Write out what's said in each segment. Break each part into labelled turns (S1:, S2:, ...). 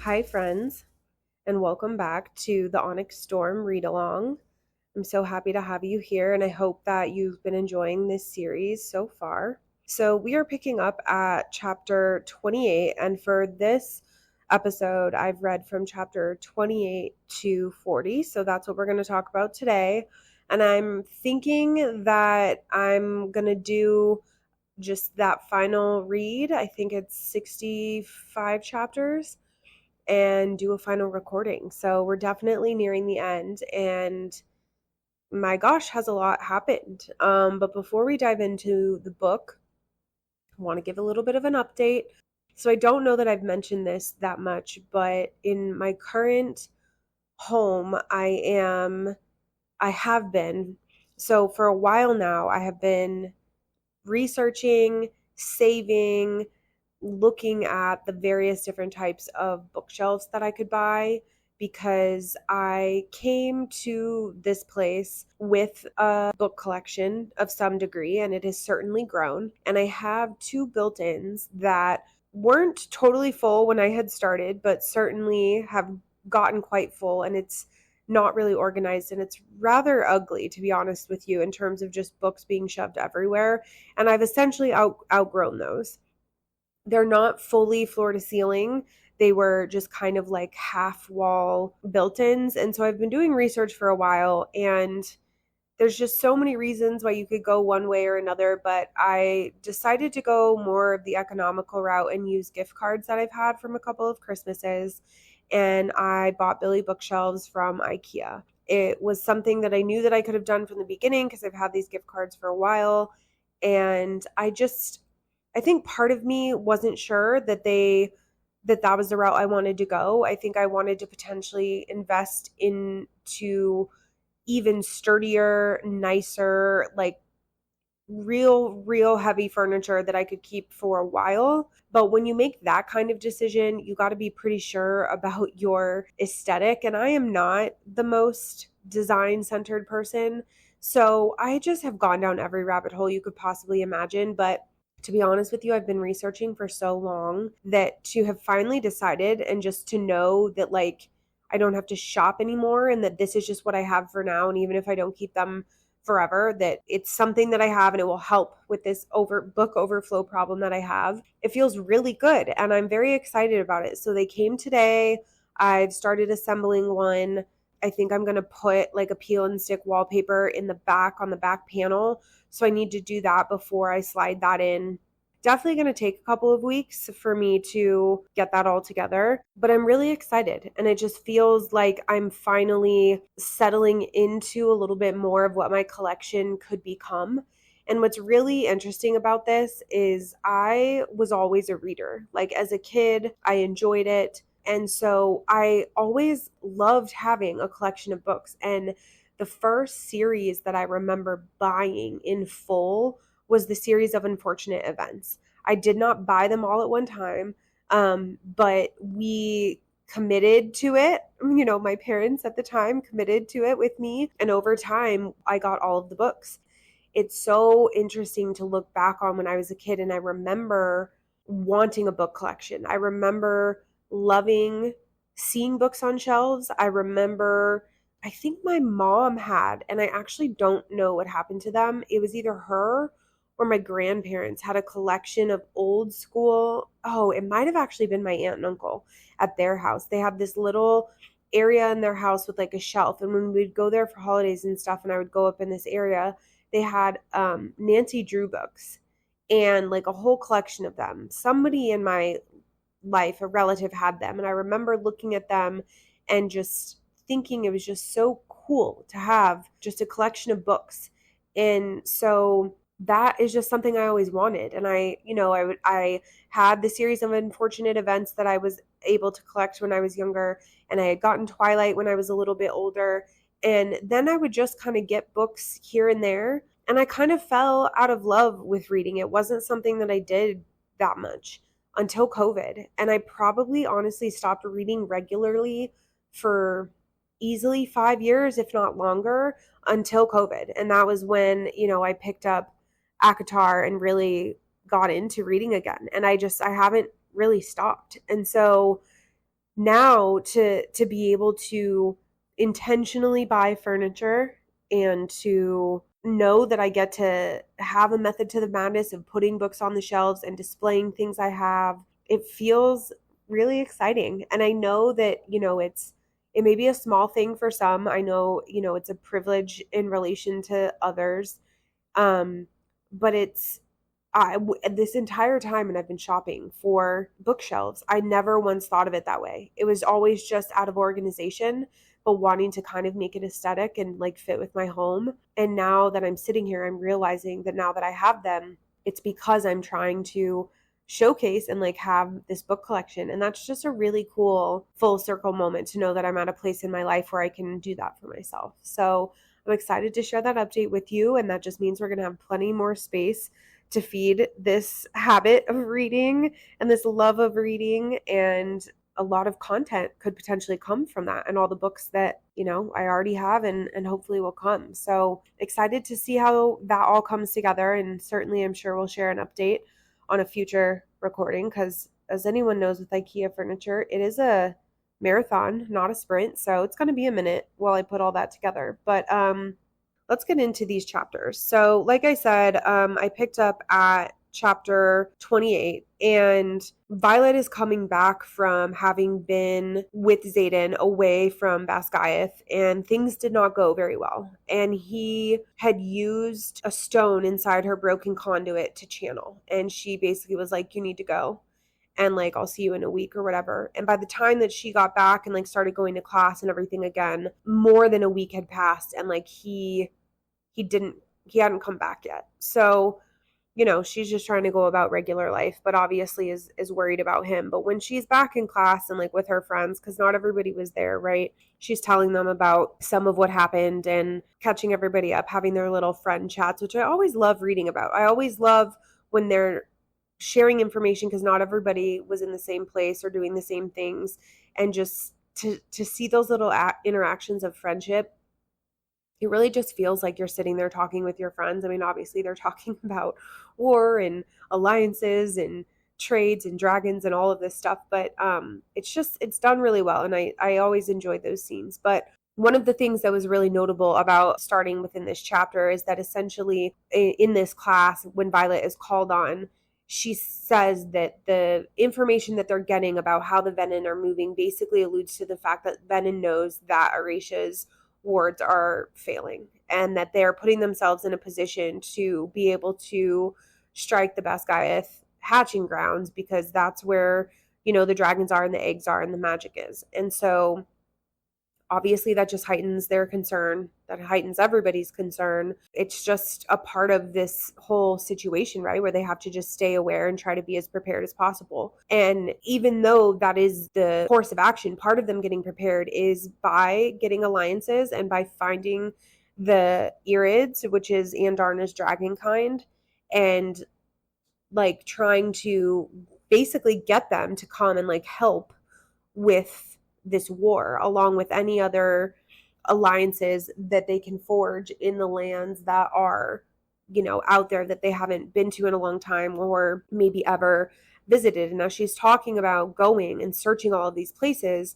S1: Hi, friends, and welcome back to the Onyx Storm read along. I'm so happy to have you here, and I hope that you've been enjoying this series so far. So, we are picking up at chapter 28, and for this episode, I've read from chapter 28 to 40. So, that's what we're going to talk about today. And I'm thinking that I'm going to do just that final read. I think it's 65 chapters and do a final recording. So we're definitely nearing the end, and my gosh, has a lot happened. But before we dive into the book, I want to give a little bit of an update. So I don't know that I've mentioned this that much, but in my current home, I have been, so for a while now, I have been researching, saving, looking at the various different types of bookshelves that I could buy because I came to this place with a book collection of some degree, and it has certainly grown. And I have two built-ins that weren't totally full when I had started, but certainly have gotten quite full, and it's not really organized, and it's rather ugly, to be honest with you, in terms of just books being shoved everywhere. And I've essentially outgrown those. They're not fully floor to ceiling. They were just kind of like half wall built-ins. And so I've been doing research for a while, and there's just so many reasons why you could go one way or another, but I decided to go more of the economical route and use gift cards that I've had from a couple of Christmases. And I bought Billy bookshelves from IKEA. It was something that I knew that I could have done from the beginning because I've had these gift cards for a while. And I think part of me wasn't sure that that was the route I wanted to go. I think I wanted to potentially invest into even sturdier, nicer, like real heavy furniture that I could keep for a while. But when you make that kind of decision, you got to be pretty sure about your aesthetic. And I am not the most design centered person. So I just have gone down every rabbit hole you could possibly imagine. But to be honest with you, I've been researching for so long that to have finally decided and just to know that, like, I don't have to shop anymore and that this is just what I have for now. And even if I don't keep them forever, that it's something that I have and it will help with this book overflow problem that I have. It feels really good and I'm very excited about it. So they came today. I've started assembling one. I think I'm going to put like a peel and stick wallpaper in the back on the back panel. So I need to do that before I slide that in. Definitely going to take a couple of weeks for me to get that all together, but I'm really excited. And it just feels like I'm finally settling into a little bit more of what my collection could become. And what's really interesting about this is I was always a reader. Like as a kid, I enjoyed it. And so I always loved having a collection of books. And the first series that I remember buying in full was the series of Unfortunate Events. I did not buy them all at one time, but we committed to it. You know, my parents at the time committed to it with me. And over time, I got all of the books. It's so interesting to look back on when I was a kid, and I remember wanting a book collection. I remember loving seeing books on shelves. I think my mom had, and I actually don't know what happened to them. It was either her or my grandparents had a collection of old school. Oh, it might have actually been my aunt and uncle at their house. They had this little area in their house with like a shelf. And when we'd go there for holidays and stuff, and I would go up in this area, they had Nancy Drew books and like a whole collection of them. Somebody in my life, a relative, had them. And I remember looking at them and just thinking it was just so cool to have just a collection of books. And so that is just something I always wanted. And I had the series of Unfortunate Events that I was able to collect when I was younger, and I had gotten Twilight when I was a little bit older. And then I would just kind of get books here and there. And I kind of fell out of love with reading. It wasn't something that I did that much until COVID. And I probably honestly stopped reading regularly for easily 5 years, if not longer, until COVID. And that was when, I picked up ACOTAR and really got into reading again. And I haven't really stopped. And so now to be able to intentionally buy furniture and to know that I get to have a method to the madness of putting books on the shelves and displaying things I have, it feels really exciting. And I know that, it may be a small thing for some. I know, it's a privilege in relation to others. But this entire time, and I've been shopping for bookshelves, I never once thought of it that way. It was always just out of organization, but wanting to kind of make it aesthetic and like fit with my home. And now that I'm sitting here, I'm realizing that now that I have them, it's because I'm trying to showcase and like have this book collection. And that's just a really cool full circle moment to know that I'm at a place in my life where I can do that for myself. So I'm excited to share that update with you. And that just means we're going to have plenty more space to feed this habit of reading and this love of reading, and a lot of content could potentially come from that and all the books that, I already have and hopefully will come. So excited to see how that all comes together. And certainly I'm sure we'll share an update on a future recording, because as anyone knows with IKEA furniture, it is a marathon, not a sprint. So it's going to be a minute while I put all that together. But let's get into these chapters. So like I said, I picked up at chapter 28, and Violet is coming back from having been with Xaden away from Basgiath, and things did not go very well. And he had used a stone inside her broken conduit to channel, and she basically was like, you need to go, and like, I'll see you in a week or whatever. And by the time that she got back and like started going to class and everything again, more than a week had passed, and like he hadn't come back yet. So she's just trying to go about regular life, but obviously is worried about him. But when she's back in class and like with her friends, because not everybody was there, right? She's telling them about some of what happened and catching everybody up, having their little friend chats, which I always love reading about. I always love when they're sharing information, because not everybody was in the same place or doing the same things. And just to see those little interactions of friendship, it really just feels like you're sitting there talking with your friends. I mean, obviously they're talking about war and alliances and trades and dragons and all of this stuff, but it's done really well. And I always enjoyed those scenes. But one of the things that was really notable about starting within this chapter is that essentially in this class, when Violet is called on, she says that the information that they're getting about how the Venin are moving basically alludes to the fact that Venin knows that Aurasia's wards are failing, and that they're putting themselves in a position to be able to strike the Basgiath hatching grounds, because that's where, the dragons are and the eggs are and the magic is. And so obviously that just heightens their concern, that heightens everybody's concern. It's just a part of this whole situation, right? Where they have to just stay aware and try to be as prepared as possible. And even though that is the course of action, part of them getting prepared is by getting alliances and by finding the Irids, which is Andarna's dragon kind, and like trying to basically get them to come and like help with this war, along with any other alliances that they can forge in the lands that are, out there that they haven't been to in a long time or maybe ever visited. And now she's talking about going and searching all of these places,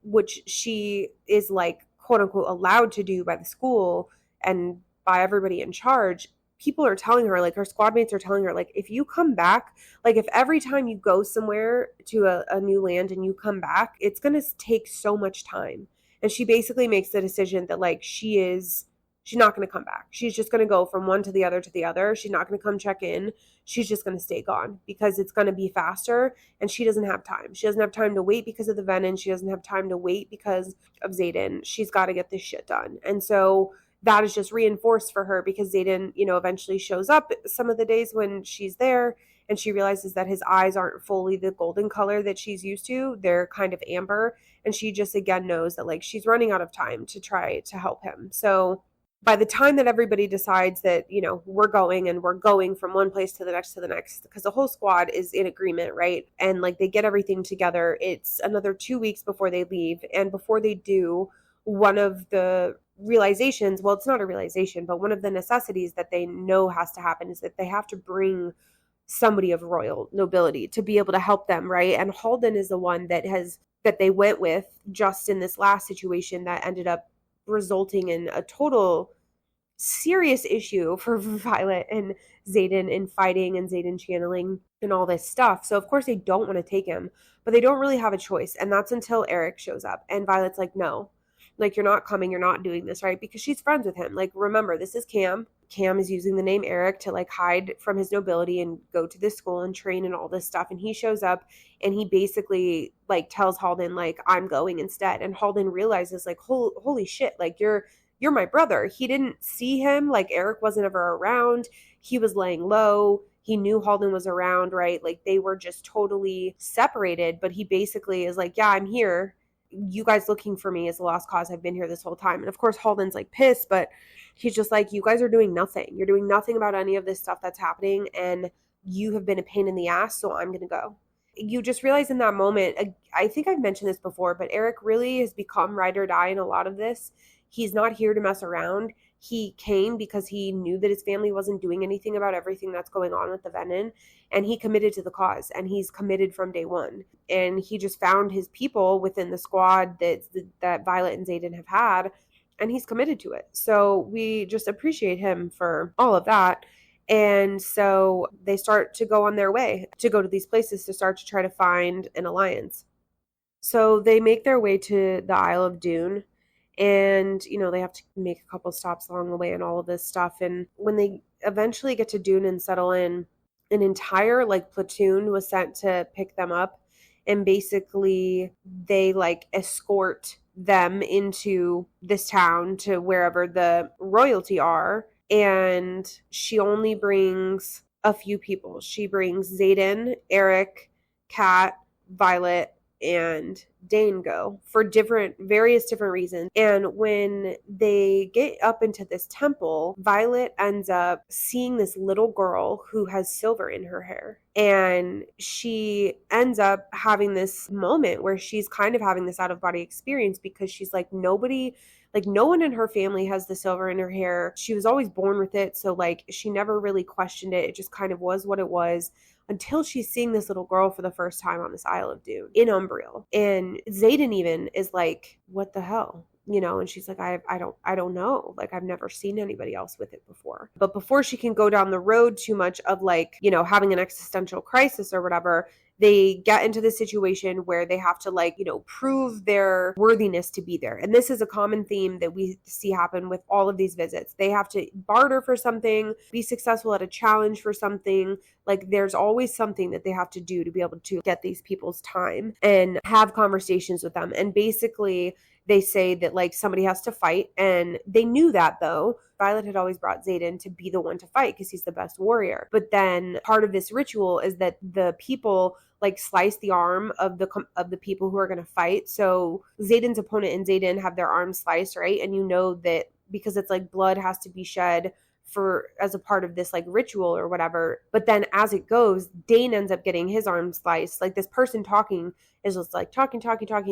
S1: which she is like, quote unquote, allowed to do by the school and by everybody in charge. People are telling her, like her squad mates are telling her, like, if you come back, like if every time you go somewhere to a new land and you come back, it's going to take so much time. And she basically makes the decision that like she's not going to come back. She's just going to go from one to the other to the other. She's not going to come check in. She's just going to stay gone because it's going to be faster, and she doesn't have time. She doesn't have time to wait because of the Venin. She doesn't have time to wait because of Xaden. She's got to get this shit done. And so that is just reinforced for her, because Xaden, eventually shows up some of the days when she's there, and she realizes that his eyes aren't fully the golden color that she's used to. They're kind of amber. And she just again knows that like she's running out of time to try to help him. So by the time that everybody decides that, we're going from one place to the next, because the whole squad is in agreement, right? And like they get everything together, it's another 2 weeks before they leave. And before they do, one of the realizations, well, it's not a realization, but one of the necessities that they know has to happen is that they have to bring somebody of royal nobility to be able to help them, right? And Halden is the one that has that they went with just in this last situation that ended up resulting in a total serious issue for Violet and Xaden in fighting and Xaden channeling and all this stuff. So of course they don't want to take him, but they don't really have a choice. And that's until Eric shows up. And Violet's like, no, like, you're not coming, you're not doing this, right? Because she's friends with him. Like, remember, this is Cam. Cam is using the name Eric to like hide from his nobility and go to this school and train and all this stuff. And he shows up and he basically like tells Halden, like, I'm going instead. And Halden realizes, like, holy shit, like, you're my brother. He didn't see him. Like, Eric wasn't ever around. He was laying low. He knew Halden was around, right? Like, they were just totally separated. But he basically is like, yeah, I'm here. You guys looking for me is a lost cause. I've been here this whole time. And of course, Halden's like pissed, but he's just like, you guys are doing nothing. You're doing nothing about any of this stuff that's happening. And you have been a pain in the ass. So I'm going to go. You just realize in that moment, I think I've mentioned this before, but Eric really has become ride or die in a lot of this. He's not here to mess around. He came because he knew that his family wasn't doing anything about everything that's going on with the Venom, and he committed to the cause, and he's committed from day one. And he just found his people within the squad that Violet and Xaden have had, and he's committed to it. So we just appreciate him for all of that. And so they start to go on their way to go to these places to start to try to find an alliance. So they make their way to the Isle of Dune. And, they have to make a couple stops along the way and all of this stuff. And when they eventually get to Dune and settle in, an entire like platoon was sent to pick them up. And basically they like escort them into this town to wherever the royalty are. And she only brings a few people. She brings Xaden, Eric, Kat, Violet, and Dane go for various different reasons. And when they get up into this temple, Violet ends up seeing this little girl who has silver in her hair. And she ends up having this moment where she's kind of having this out-of-body experience because she's like, no one in her family has the silver in her hair. She was always born with it. So like she never really questioned it. It just kind of was what it was until she's seeing this little girl for the first time on this Isle of Dune in Umbriel. And Xaden even is like, what the hell? And she's like, I don't know. Like, I've never seen anybody else with it before. But before she can go down the road too much of like, having an existential crisis or whatever, they get into the situation where they have to like, prove their worthiness to be there. And this is a common theme that we see happen with all of these visits. They have to barter for something, be successful at a challenge for something. Like, there's always something that they have to do to be able to get these people's time and have conversations with them. And basically they say that like somebody has to fight. And they knew that though. Violet had always brought Xaden to be the one to fight because he's the best warrior. But then part of this ritual is that the people like slice the arm of the people who are going to fight. So Xaden's opponent and Xaden have their arms sliced, right? And that because it's like blood has to be shed as a part of this like ritual or whatever. But then as it goes, Dane ends up getting his arm sliced. Like, this person talking is just like talking,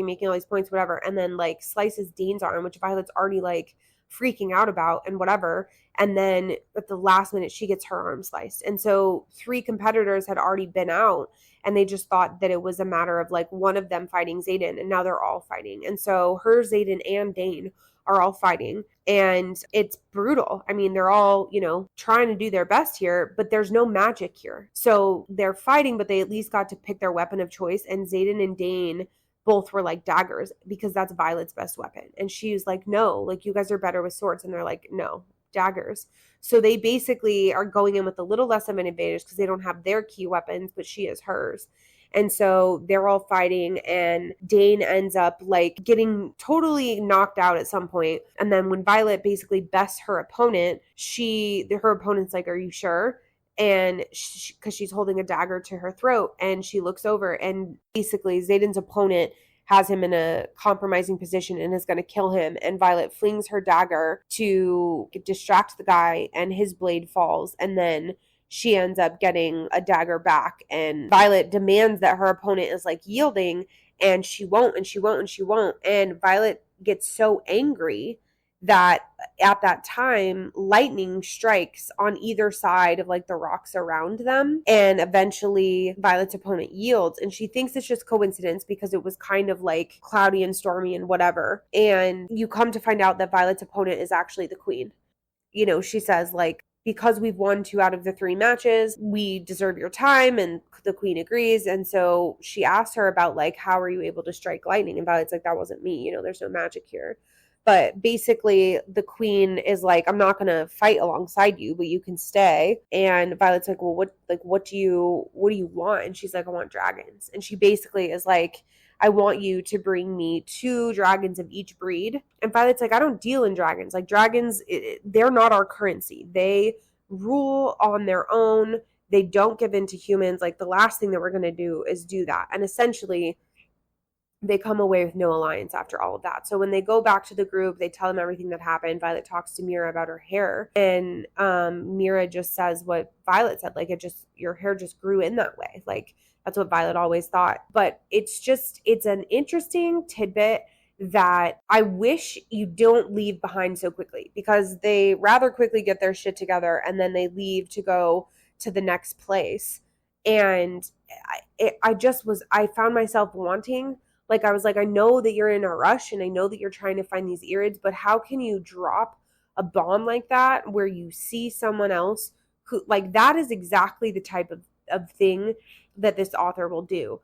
S1: making all these points, whatever. And then like slices Dane's arm, which Violet's already like freaking out about and whatever. And then at the last minute, she gets her arm sliced. And so 3 competitors had already been out, and they just thought that it was a matter of like one of them fighting Xaden, and now they're all fighting. And so her, Xaden, and Dane are all fighting, and it's brutal. I mean, they're all, trying to do their best here, but there's no magic here. So they're fighting, but they at least got to pick their weapon of choice. And Xaden and Dane both were like daggers because that's Violet's best weapon. And she was like, no, like, you guys are better with swords. And they're like, no, daggers. So they basically are going in with a little less of an advantage because they don't have their key weapons, but she has hers. And so they're all fighting, and Dane ends up like getting totally knocked out at some point. And then when Violet basically bests her opponent, her opponent's like, are you sure? And because she's holding a dagger to her throat, and she looks over, and basically Xaden's opponent has him in a compromising position and is going to kill him. And Violet flings her dagger to distract the guy, and his blade falls. And then she ends up getting a dagger back, and Violet demands that her opponent is like yielding, and she won't. And Violet gets so angry that at that time lightning strikes on either side of like the rocks around them, and eventually Violet's opponent yields, and she thinks it's just coincidence because it was kind of like cloudy and stormy and whatever. And you come to find out that Violet's opponent is actually the queen. She says, like, because we've won 2 out of the 3 matches, we deserve your time. And the queen agrees. And so she asks her about, like, how are you able to strike lightning? And Violet's like, that wasn't me. There's no magic here. But basically, the queen is like, I'm not going to fight alongside you, but you can stay. And Violet's like, well, what do you want? And she's like, I want dragons. And she basically is like, I want you to bring me 2 dragons of each breed. And Violet's like, I don't deal in dragons. Like, dragons, they're not our currency. They rule on their own. They don't give in to humans. Like, the last thing that we're going to do is do that. And essentially, they come away with no alliance after all of that. So when they go back to the group, they tell them everything that happened. Violet talks to Mira about her hair, and Mira just says what Violet said, like, your hair just grew in that way. Like, that's what Violet always thought. But it's an interesting tidbit that I wish you don't leave behind so quickly, because they rather quickly get their shit together and then they leave to go to the next place. And I found myself wanting, like, I was like, I know that you're in a rush and I know that you're trying to find these Irids, but how can you drop a bomb like that where you see someone else who, like, that is exactly the type of thing that this author will do.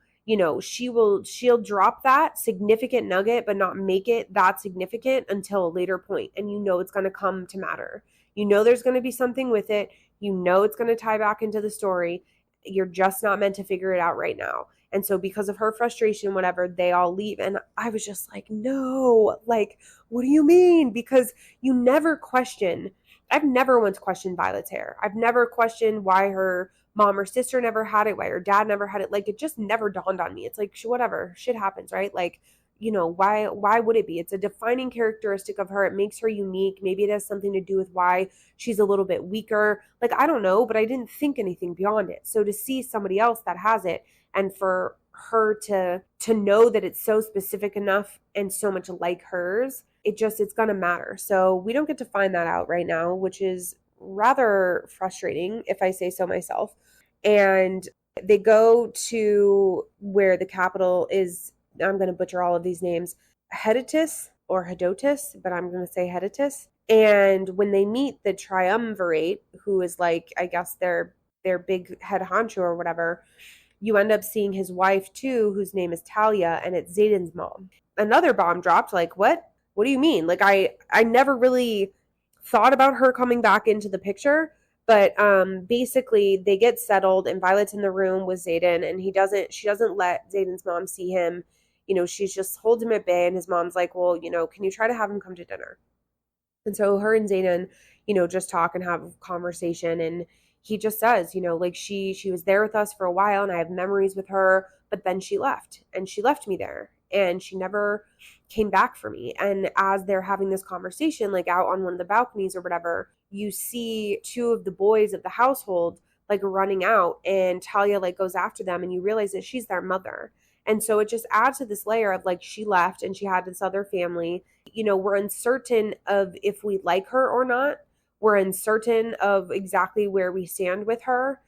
S1: She'll drop that significant nugget, but not make it that significant until a later point. And it's going to come to matter. There's going to be something with it. It's going to tie back into the story. You're just not meant to figure it out right now. And so because of her frustration, whatever, they all leave. And I was just like, no, like, what do you mean? Because you never question. I've never once questioned Violet's hair. I've never questioned why her mom or sister never had it, why her dad never had it. Like, it just never dawned on me. It's like, whatever, shit happens, right? Like, why would it be? It's a defining characteristic of her. It makes her unique. Maybe it has something to do with why she's a little bit weaker. Like, I don't know, but I didn't think anything beyond it. So to see somebody else that has it, and for her to know that it's so specific enough and so much like hers, it's gonna matter. So we don't get to find that out right now, which is rather frustrating, if I say so myself. And they go to where the capital is. I'm going to butcher all of these names, Hedotus or Hedotus, but I'm going to say Hedotus. And when they meet the triumvirate, who is, like, I guess their big head honcho or whatever, you end up seeing his wife too, whose name is Talia, and it's Xaden's mom. Another bomb dropped. Like, what do you mean? Like, I never really thought about her coming back into the picture. But basically they get settled, and Violet's in the room with Xaden, and she doesn't let Xaden's mom see him. She just holds him at bay, and his mom's like, well, can you try to have him come to dinner? And so her and Xaden, just talk and have a conversation. And he just says, like, she was there with us for a while, and I have memories with her, but then she left me there, and she never came back for me. And as they're having this conversation, like, out on one of the balconies or whatever, you see 2 of the boys of the household, like, running out, and Talia, like, goes after them, and you realize that she's their mother. And so it just adds to this layer of, like, she left and she had this other family. We're uncertain of if we like her or not. We're uncertain of exactly where we stand with her,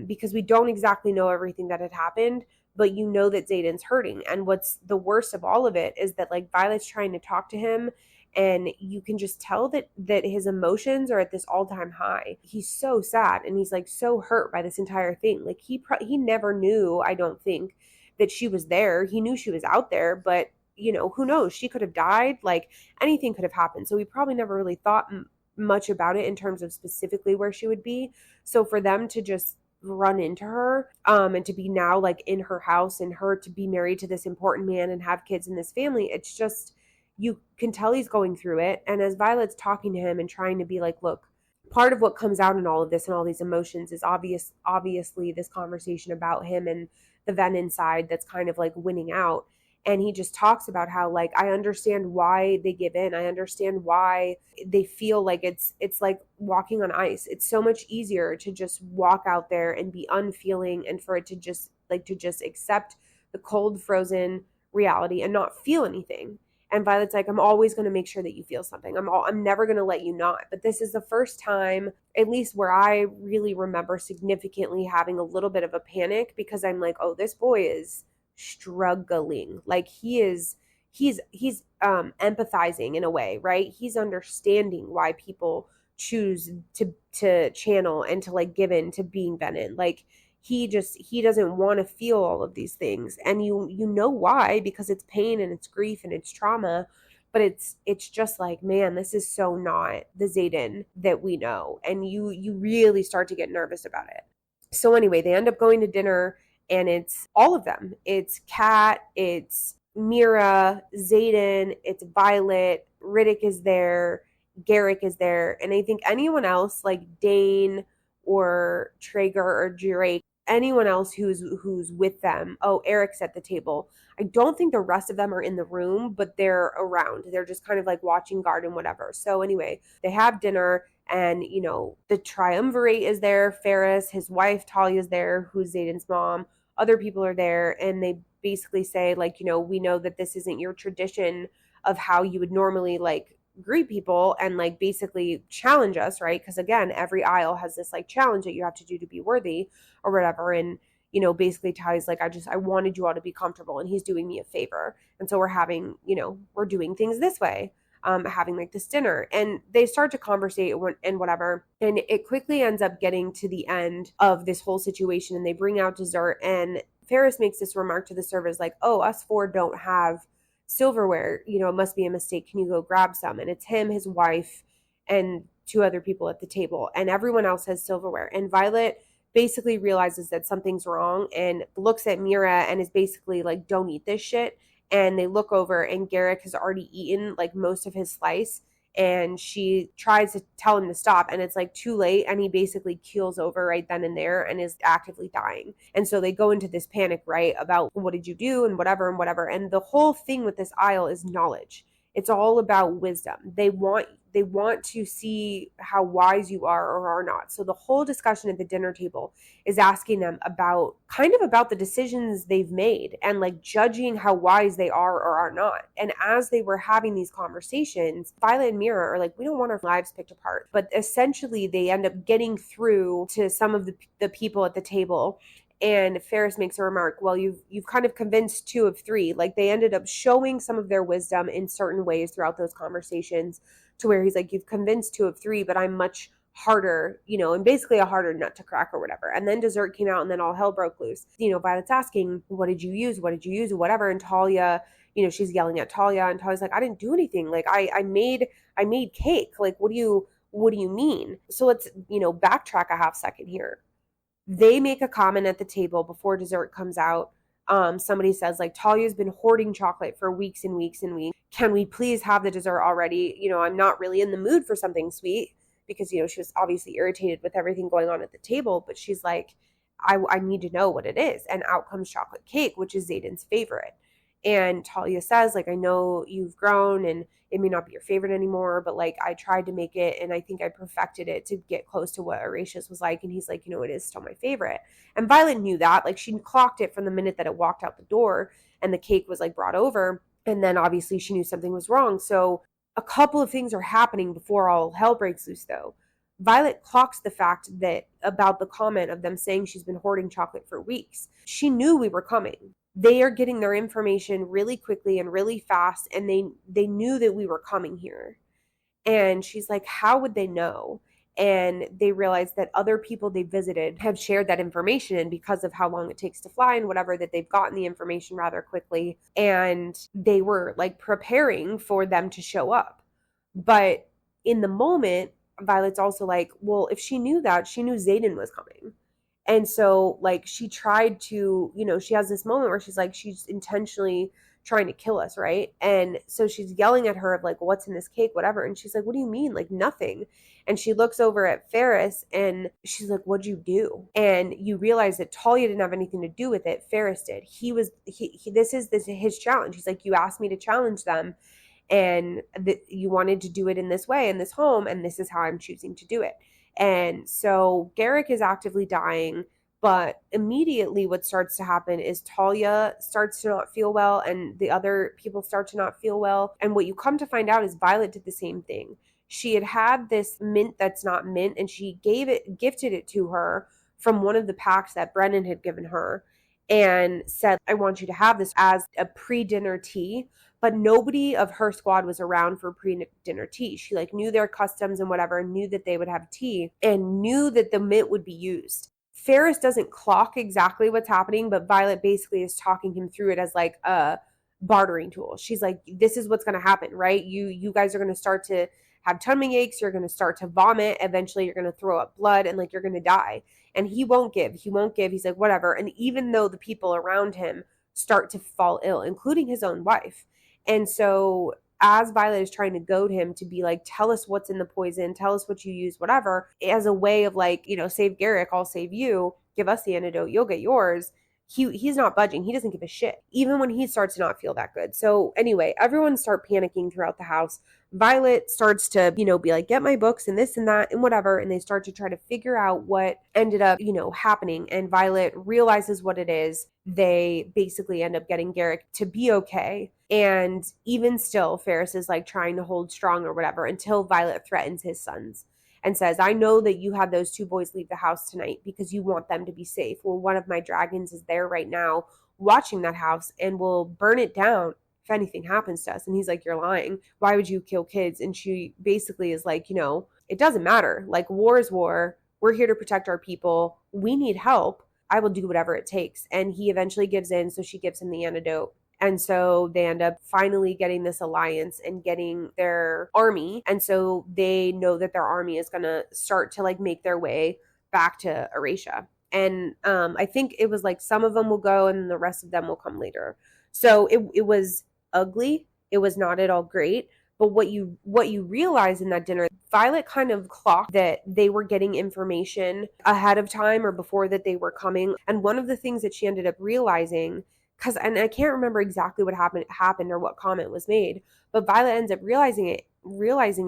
S1: because we don't exactly know everything that had happened. But that Xaden's hurting. And what's the worst of all of it is that, like, Violet's trying to talk to him, and you can just tell that his emotions are at this all-time high. He's so sad, and he's, like, so hurt by this entire thing. Like, he never knew, I don't think, that she was there. He knew she was out there, but who knows? She could have died. Like, anything could have happened. So he probably never really thought much about it in terms of specifically where she would be. So for them to just run into her, and to be now, like, in her house, and her to be married to this important man and have kids in this family, it's just, you can tell he's going through it. And as Violet's talking to him and trying to be like, look, part of what comes out in all of this and all these emotions is obviously this conversation about him and the venom side that's kind of, like, winning out. And he just talks about how, like, I understand why they give in. I understand why they feel like it's like walking on ice. It's so much easier to just walk out there and be unfeeling, and for it to just accept the cold, frozen reality and not feel anything. And Violet's like, I'm always going to make sure that you feel something. I'm never going to let you not. But this is the first time, at least where I really remember significantly having a little bit of a panic, because I'm like, oh, this boy is struggling. Like he's empathizing in a way, right? He's understanding why people choose to channel and to like give in to being Venom. Like he doesn't want to feel all of these things, and you know why, because it's pain and it's grief and it's trauma. But it's just like, man, this is so not the Xaden that we know, and you really start to get nervous about it. So anyway, they end up going to dinner, and it's all of them. It's Kat, it's Mira, Xaden, it's Violet, Riddick is there, Garrick is there, and I think anyone else like Dane or Traeger or Drake, anyone else who's with them. Oh, Eric's at the table. I don't think the rest of them are in the room, but they're around. They're just kind of like watching guard and whatever. So anyway, they have dinner, and the triumvirate is there. Ferris, his wife Talia's there, who's Xaden's mom. Other people are there, and they basically say like, we know that this isn't your tradition of how you would normally like greet people, and like basically challenge us, right? Because again, every aisle has this like challenge that you have to do to be worthy or whatever. And basically Ty's like, I wanted you all to be comfortable, and he's doing me a favor, and so we're doing things this way, having like this dinner. And they start to conversate and whatever, and it quickly ends up getting to the end of this whole situation, and they bring out dessert, and Ferris makes this remark to the servers like, oh, us four don't have silverware, it must be a mistake, can you go grab some? And it's him, his wife, and two other people at the table, and everyone else has silverware. And Violet basically realizes that something's wrong and looks at Mira and is basically like, don't eat this shit. And they look over, and Garrick has already eaten like most of his slice, and she tries to tell him to stop, and it's like too late, and he basically keels over right then and there and is actively dying. And so they go into this panic, right, about what did you do and whatever and whatever. And the whole thing with this aisle is knowledge. It's all about wisdom. They want to see how wise you are or are not. So the whole discussion at the dinner table is asking them about the decisions they've made, and like judging how wise they are or are not. And as they were having these conversations, Violet and Mira are like, we don't want our lives picked apart. But essentially they end up getting through to some of the people at the table. And Ferris makes a remark, well, you've kind of convinced two of three. Like they ended up showing some of their wisdom in certain ways throughout those conversations, to where he's like, you've convinced two of three, but I'm much harder, and basically a harder nut to crack or whatever. And then dessert came out, and then all hell broke loose. Violet's asking, what did you use? What did you use? Whatever. And Talia, she's yelling at Talia, and Talia's like, I didn't do anything. Like I made cake. Like, what do you mean? So let's, backtrack a half second here. They make a comment at the table before dessert comes out. Somebody says like, Talia's been hoarding chocolate for weeks and weeks and weeks. Can we please have the dessert already? I'm not really in the mood for something sweet, because, she was obviously irritated with everything going on at the table. But she's like, I need to know what it is. And out comes chocolate cake, which is Xaden's favorite. And Talia says, like, I know you've grown and it may not be your favorite anymore, but like I tried to make it, and I think I perfected it to get close to what Horatius was like. And he's like, it is still my favorite. And Violet knew that. Like she clocked it from the minute that it walked out the door and the cake was like brought over. And then obviously she knew something was wrong. So a couple of things are happening before all hell breaks loose though. Violet clocks the fact that about the comment of them saying she's been hoarding chocolate for weeks. She knew we were coming. They are getting their information really quickly and really fast, and they knew that we were coming here. And she's like, how would they know? And they realized that other people they visited have shared that information, and because of how long it takes to fly and whatever, that they've gotten the information rather quickly, and they were like preparing for them to show up. But in the moment, Violet's also like, well, if she knew that, she knew Xaden was coming. And so like she tried to, she has this moment where she's like, she's intentionally trying to kill us, right? And so she's yelling at her of like, what's in this cake, whatever. And she's like, what do you mean? Like nothing. And she looks over at Ferris and she's like, what'd you do? And you realize that Talia didn't have anything to do with it. Ferris did. This is his challenge. He's like, you asked me to challenge them, and you wanted to do it in this way in this home, and this is how I'm choosing to do it. And so Garrick is actively dying. But immediately what starts to happen is Talia starts to not feel well and the other people start to not feel well. And what you come to find out is Violet did the same thing. She had this mint that's not mint, and she gifted it to her from one of the packs that Brennan had given her, and said, I want you to have this as a pre-dinner tea. But nobody of her squad was around for pre-dinner tea. She knew their customs and whatever, and knew that they would have tea and knew that the mint would be used. Ferris doesn't clock exactly what's happening, but Violet basically is talking him through it as a bartering tool. She's like, this is what's going to happen, right? You guys are going to start to have tummy aches. You're going to start to vomit. Eventually you're going to throw up blood and you're going to die. And he won't give. He's like, whatever. And even though the people around him start to fall ill, including his own wife. And so as Violet is trying to goad him to be like, tell us what's in the poison, tell us what you use, whatever, as a way of save Garrick, I'll save you, give us the antidote, you'll get yours. He's not budging. He doesn't give a shit, even when he starts to not feel that good. So anyway, everyone start panicking throughout the house. Violet starts to, be like, get my books and this and that and whatever. And they start to try to figure out what ended up, happening. And Violet realizes what it is. They basically end up getting Garrick to be okay. And even still, Ferris is trying to hold strong or whatever until Violet threatens his sons and says, I know that you had those two boys leave the house tonight because you want them to be safe. Well, one of my dragons is there right now watching that house and will burn it down if anything happens to us. And he's like, you're lying. Why would you kill kids? And she basically is like, it doesn't matter. War is war. We're here to protect our people. We need help. I will do whatever it takes. And he eventually gives in. So she gives him the antidote. And so they end up finally getting this alliance and getting their army. And so they know that their army is going to start to make their way back to Erasia. And I think it was some of them will go and the rest of them will come later. So it was ugly. It was not at all great. But what you realize in that dinner, Violet kind of clocked that they were getting information ahead of time or before that they were coming. And one of the things that she ended up realizing, and I can't remember exactly what happened or what comment was made, but Violet ends up realizing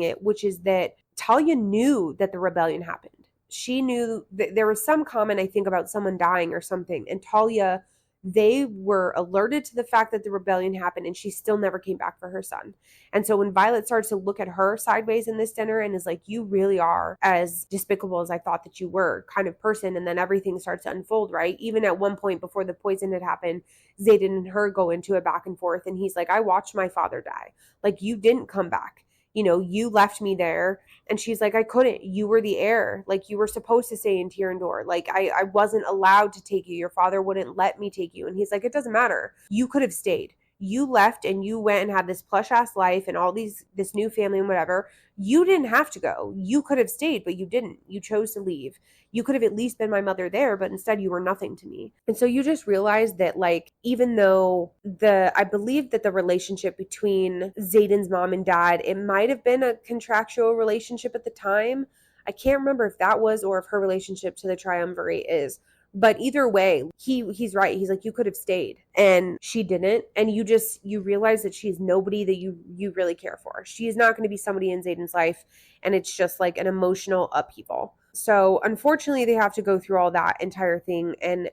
S1: it, which is that Talia knew that the rebellion happened. She knew that there was some comment, I think, about someone dying or something, and Talia, they were alerted to the fact that the rebellion happened, and she still never came back for her son. And so when Violet starts to look at her sideways in this dinner and is like, you really are as despicable as I thought that you were kind of person, and then everything starts to unfold, right? Even at one point before the poison had happened, Xaden and her go into a back and forth, and he's like, I watched my father die. You didn't come back. You left me there. And she's like, I couldn't. You were the heir. You were supposed to stay in Tyrandor. I wasn't allowed to take you. Your father wouldn't let me take you. And he's like, it doesn't matter. You could have stayed. You left and you went and had this plush ass life and all this new family and whatever. You didn't have to go. You could have stayed, but you didn't. You chose to leave. You could have at least been my mother there, but instead you were nothing to me. And so you just realize that even though I believe that the relationship between Xaden's mom and dad, it might have been a contractual relationship at the time. I can't remember if that was or if her relationship to the triumvirate is. But either way, he's right. He's like, you could have stayed. And she didn't. And you realize that she's nobody that you really care for. She is not going to be somebody in Xaden's life. And it's just an emotional upheaval. So unfortunately, they have to go through all that entire thing. And,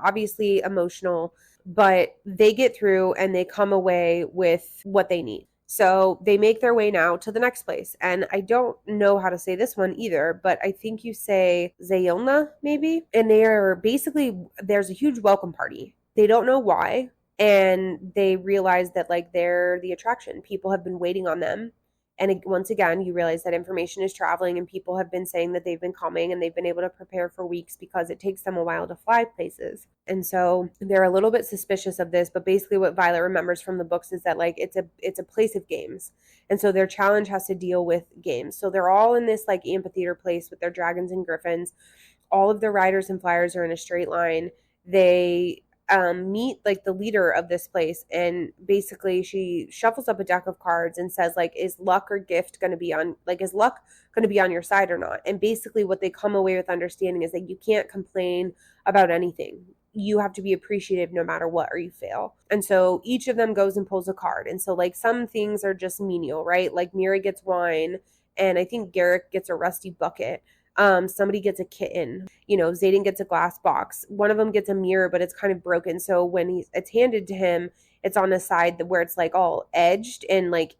S1: obviously emotional. But they get through and they come away with what they need. So they make their way now to the next place. And I don't know how to say this one either, but I think you say Zayilna, maybe? And they are there's a huge welcome party. They don't know why. And they realize that they're the attraction. People have been waiting on them. And once again, you realize that information is traveling and people have been saying that they've been coming and they've been able to prepare for weeks because it takes them a while to fly places. And so they're a little bit suspicious of this, but basically what Violet remembers from the books is that it's a place of games. And so their challenge has to deal with games. So they're all in this amphitheater place with their dragons and griffins. All of the riders and flyers are in a straight line. They meet the leader of this place, and basically she shuffles up a deck of cards and says is luck or gift going to be on is luck going to be on your side or not? And basically what they come away with understanding is that you can't complain about anything. You have to be appreciative no matter what, or you fail. And so each of them goes and pulls a card. And so some things are just menial, right? Mira gets wine, and I think Garrick gets a rusty bucket. Somebody gets a kitten. Xaden gets a glass box. One of them gets a mirror, but it's kind of broken. So when it's handed to him, it's on the side where it's like all edged, and like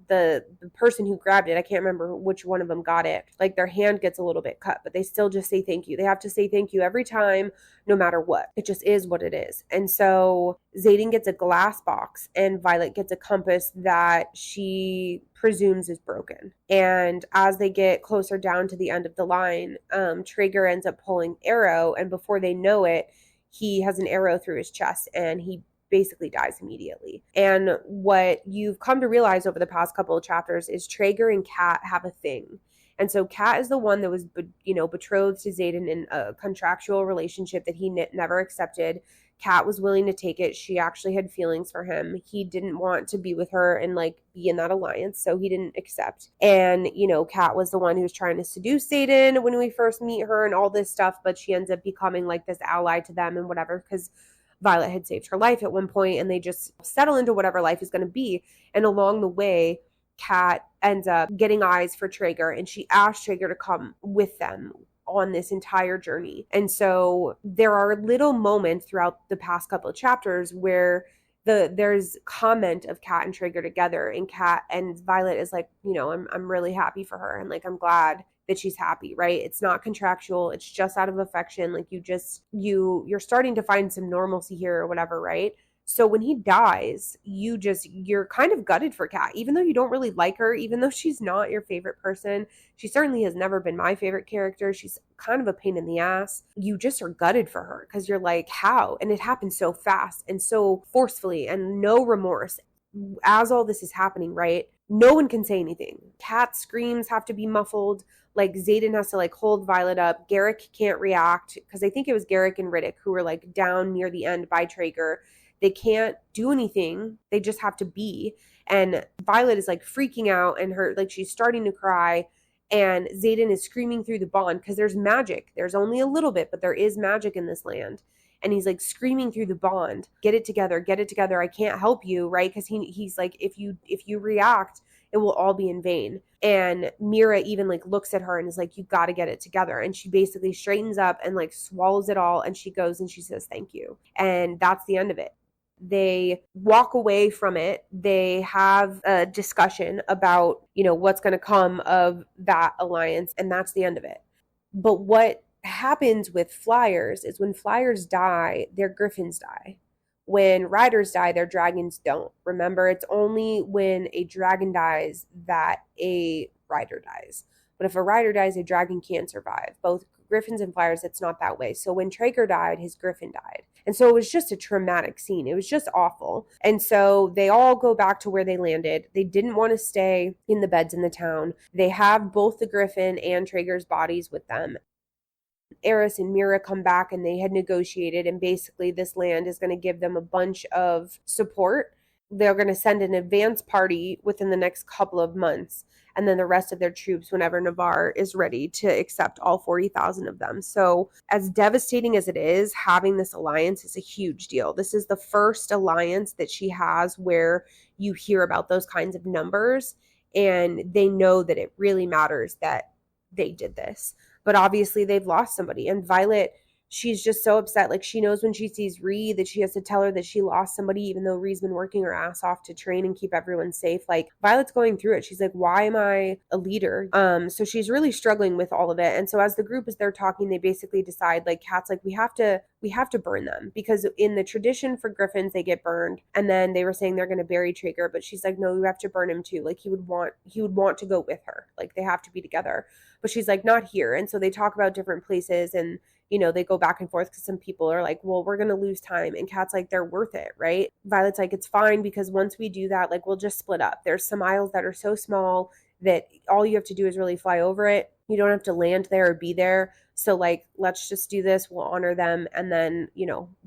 S1: the person who grabbed it, I can't remember which one of them got it, like their hand gets a little bit cut, but they still just say thank you. They have to say thank you every time, no matter what. It just is what it is. And so Xaden gets a glass box and Violet gets a compass that she presumes is broken. And as they get closer down to the end of the line, Traeger ends up pulling Arrow, and before they know it, he has an arrow through his chest and he basically dies immediately. And what you've come to realize over the past couple of chapters is Traeger and Kat have a thing. And so Kat is the one that was, betrothed to Xaden in a contractual relationship that he never accepted. Kat was willing to take it. She actually had feelings for him. He didn't want to be with her and like be in that alliance, so he didn't accept. And, Kat was the one who was trying to seduce Xaden when we first meet her and all this stuff, but she ends up becoming like this ally to them and whatever, because Violet had saved her life at one point, and they just settle into whatever life is going to be. And along the way, Kat ends up getting eyes for Traeger, and she asked Traeger to come with them on this entire journey. And so there are little moments throughout the past couple of chapters where there's comment of Kat and Traeger together, and Kat and Violet is like, I'm really happy for her, and like I'm glad that she's happy, right? It's not contractual, it's just out of affection. Like you're starting to find some normalcy here or whatever, right? So when he dies, you're kind of gutted for Kat, even though you don't really like her, even though she's not your favorite person. She certainly has never been my favorite character. She's kind of a pain in the ass. You just are gutted for her because you're like, how? And it happens so fast and so forcefully and no remorse. As all this is happening, right? No one can say anything. Kat's screams have to be muffled. Like Xaden has to like hold Violet up. Garrick can't react because I think it was Garrick and Riddick who were like down near the end by Traeger. They can't do anything. They just have to be. And Violet is like freaking out and she's starting to cry. And Xaden is screaming through the bond because there's magic. There's only a little bit, but there is magic in this land. And he's like screaming through the bond, get it together. I can't help you, right? Because he's like, if you react, it will all be in vain. And Mira even like looks at her and is like, you got to get it together. And she basically straightens up and like swallows it all. And she goes and she says, thank you. And that's the end of it. They walk away from it. They have a discussion about, what's going to come of that alliance. And that's the end of it. But what happens with flyers is when flyers die, their griffins die. When riders die, their dragons don't. Remember, it's only when a dragon dies that a rider dies. But if a rider dies, a dragon can't survive. Both griffins and flyers, it's not that way. So when Traeger died, his griffin died. And so it was just a traumatic scene. It was just awful. And so they all go back to where they landed. They didn't want to stay in the beds in the town. They have both the griffin and Traeger's bodies with them. Eris and Mira come back and they had negotiated, and basically this land is going to give them a bunch of support. They're going to send an advance party within the next couple of months, and then the rest of their troops whenever Navarre is ready to accept all 40,000 of them. So as devastating as it is, having this alliance is a huge deal. This is the first alliance that she has where you hear about those kinds of numbers, and they know that it really matters that they did this. But obviously they've lost somebody. And Violet, she's just so upset. Like she knows when she sees Ree that she has to tell her that she lost somebody, even though Ree's been working her ass off to train and keep everyone safe. Like Violet's going through it. She's like, why am I a leader? So she's really struggling with all of it. And so as the group is there talking, they basically decide, like Kat's like, we have to burn them, because in the tradition for griffins, they get burned. And then they were saying they're going to bury Traeger, but she's like, no, we have to burn him too. Like he would want to go with her. Like they have to be together. But she's like, not here. And so they talk about different places, and they go back and forth because some people are like, well, we're going to lose time. And Kat's like, they're worth it, right? Violet's like, it's fine, because once we do that, like we'll just split up. There's some isles that are so small that all you have to do is really fly over it. You don't have to land there or be there. So like, let's just do this. We'll honor them. And then,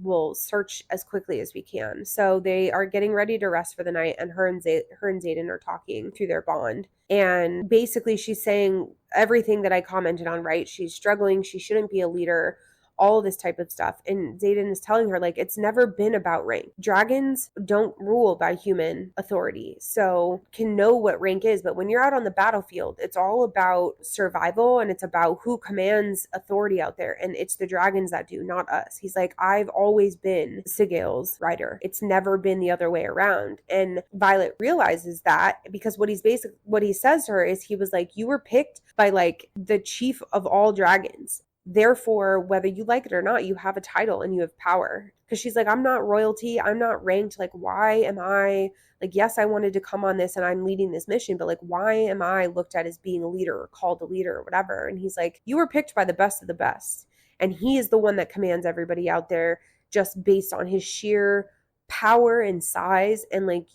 S1: we'll search as quickly as we can. So they are getting ready to rest for the night. And her and Xaden are talking through their bond. And basically she's saying everything that I commented on, right? She's struggling. She shouldn't be a leader. all this type of stuff. And Xaden is telling her, like, it's never been about rank. Dragons don't rule by human authority, so can know what rank is. But when you're out on the battlefield, it's all about survival, and it's about who commands authority out there. And it's the dragons that do, not us. He's like, I've always been Sigil's rider. It's never been the other way around. And Violet realizes that, because what he says to her is, he was like, you were picked by like the chief of all dragons. Therefore, whether you like it or not, you have a title and you have power. Because she's like, I'm not royalty. I'm not ranked. Like, why am I, like, yes, I wanted to come on this and I'm leading this mission, but like, why am I looked at as being a leader or called a leader or whatever? And he's like, you were picked by the best of the best. And he is the one that commands everybody out there just based on his sheer power and size. And like,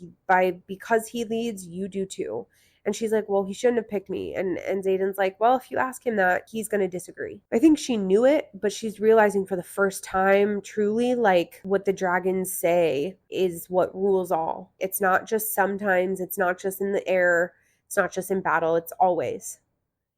S1: because he leads, you do too. And she's like, well, he shouldn't have picked me. And Xaden's like, well, if you ask him that, he's going to disagree. I think she knew it, but she's realizing for the first time, truly, like, what the dragons say is what rules all. It's not just sometimes, it's not just in the air, it's not just in battle, it's always.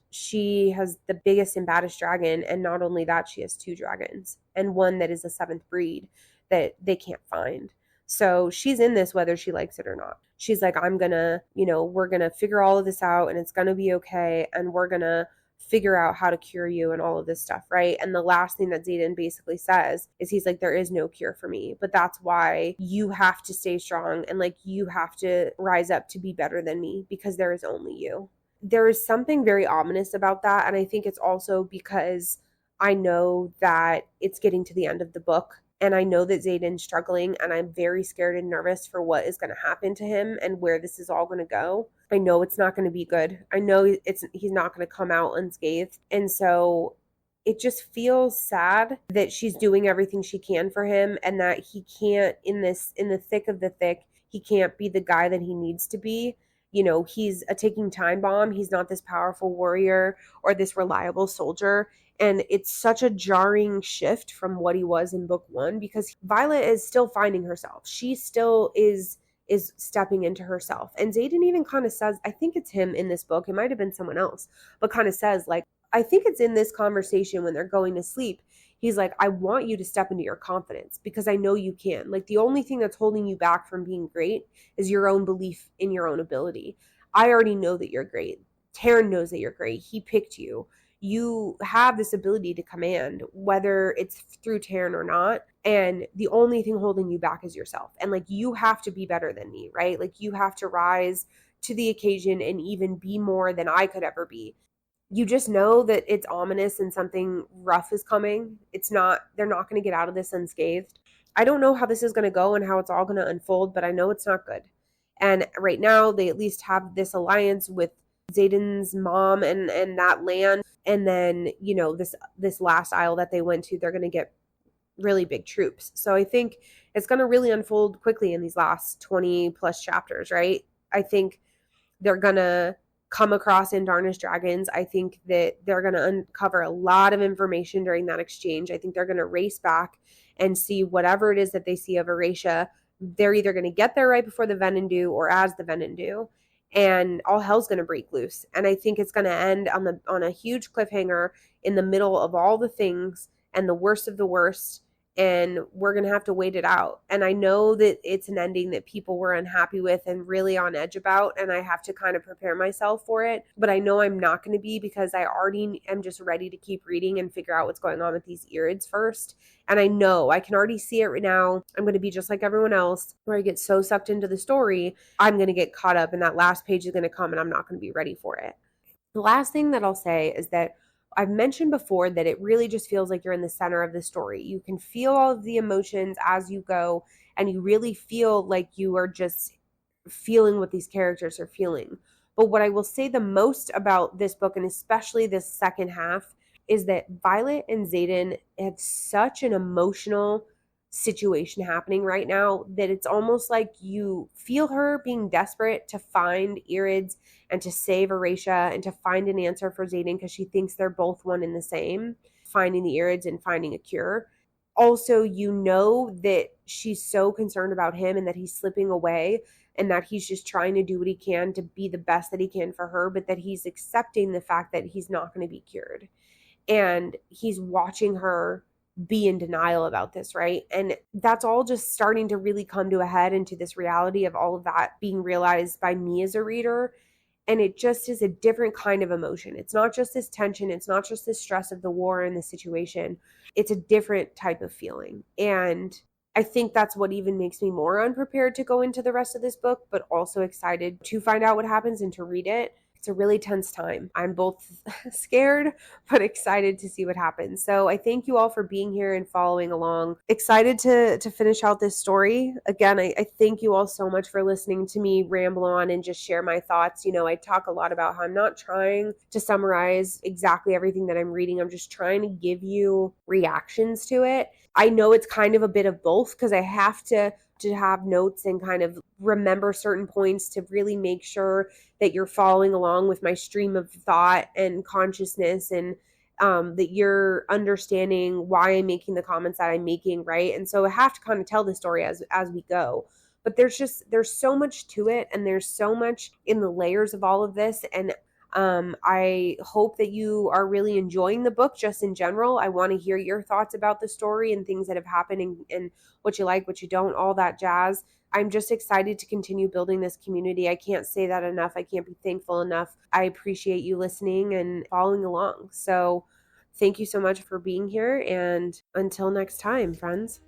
S1: She has the biggest and baddest dragon, and not only that, she has 2 dragons, and one that is a 7th breed that they can't find. So she's in this whether she likes it or not. She's like, I'm gonna, we're gonna figure all of this out, and it's gonna be okay, and we're gonna figure out how to cure you and all of this stuff, right? And the last thing that Xaden basically says is, he's like, there is no cure for me, but that's why you have to stay strong, and like, you have to rise up to be better than me, because there is only you. There is something very ominous about that, and I think it's also because I know that it's getting to the end of the book, and I know that Xaden's struggling, and I'm very scared and nervous for what is going to happen to him and where this is all going to go. I know it's not going to be good. I know he's not going to come out unscathed. And so it just feels sad that she's doing everything she can for him, and that he can't, in the thick of the thick, he can't be the guy that he needs to be. He's a ticking time bomb. He's not this powerful warrior or this reliable soldier. And it's such a jarring shift from what he was in book 1, because Violet is still finding herself. She still is stepping into herself. And Xaden even kind of says, I think it's him in this book, it might have been someone else, but kind of says, like, I think it's in this conversation when they're going to sleep, he's like, I want you to step into your confidence, because I know you can. Like, the only thing that's holding you back from being great is your own belief in your own ability. I already know that you're great. Taryn knows that you're great. He picked you. You have this ability to command, whether it's through Taryn or not. And the only thing holding you back is yourself. And like, you have to be better than me, right? Like, you have to rise to the occasion and even be more than I could ever be. You just know that it's ominous and something rough is coming. They're not going to get out of this unscathed. I don't know how this is going to go and how it's all going to unfold, but I know it's not good. And right now, they at least have this alliance with Xaden's mom and that land. And then, this last isle that they went to, they're going to get really big troops. So I think it's going to really unfold quickly in these last 20 plus chapters, right? I think they're going to come across Indarnish dragons. I think that they're going to uncover a lot of information during that exchange. I think they're going to race back and see whatever it is that they see of Erasia. They're either going to get there right before the Venendue or as the Venendue, and all hell's going to break loose. And I think it's going to end on a huge cliffhanger in the middle of all the things and the worst of the worst. And we're going to have to wait it out. And I know that it's an ending that people were unhappy with and really on edge about, and I have to kind of prepare myself for it. But I know I'm not going to be, because I already am just ready to keep reading and figure out what's going on with these Irids first. And I know I can already see it right now. I'm going to be just like everyone else, where I get so sucked into the story, I'm going to get caught up, and that last page is going to come and I'm not going to be ready for it. The last thing that I'll say is that I've mentioned before that it really just feels like you're in the center of the story. You can feel all of the emotions as you go, and you really feel like you are just feeling what these characters are feeling. But what I will say the most about this book, and especially this second half, is that Violet and Xaden have such an emotional situation happening right now that it's almost like you feel her being desperate to find Irids and to save Erasia and to find an answer for Xaden, because she thinks they're both one and the same, finding the Irids and finding a cure. Also, you know that she's so concerned about him and that he's slipping away, and that he's just trying to do what he can to be the best that he can for her, but that he's accepting the fact that he's not going to be cured. And he's watching her be in denial about this, right? And that's all just starting to really come to a head into this reality of all of that being realized by me as a reader. And it just is a different kind of emotion. It's not just this tension. It's not just this stress of the war and the situation. It's a different type of feeling. And I think that's what even makes me more unprepared to go into the rest of this book, but also excited to find out what happens and to read it. It's a really tense time. I'm both scared, but excited to see what happens. So I thank you all for being here and following along. Excited to finish out this story. Again, I thank you all so much for listening to me ramble on and just share my thoughts. I talk a lot about how I'm not trying to summarize exactly everything that I'm reading. I'm just trying to give you reactions to it. I know it's kind of a bit of both because I have to have notes and kind of remember certain points to really make sure that you're following along with my stream of thought and consciousness, and that you're understanding why I'm making the comments that I'm making, right? And so I have to kind of tell the story as we go. But there's so much to it, and there's so much in the layers of all of this. And I hope that you are really enjoying the book just in general. I want to hear your thoughts about the story and things that have happened, and what you like, what you don't, all that jazz. I'm just excited to continue building this community. I can't say that enough. I can't be thankful enough. I appreciate you listening and following along. So thank you so much for being here. And until next time, friends.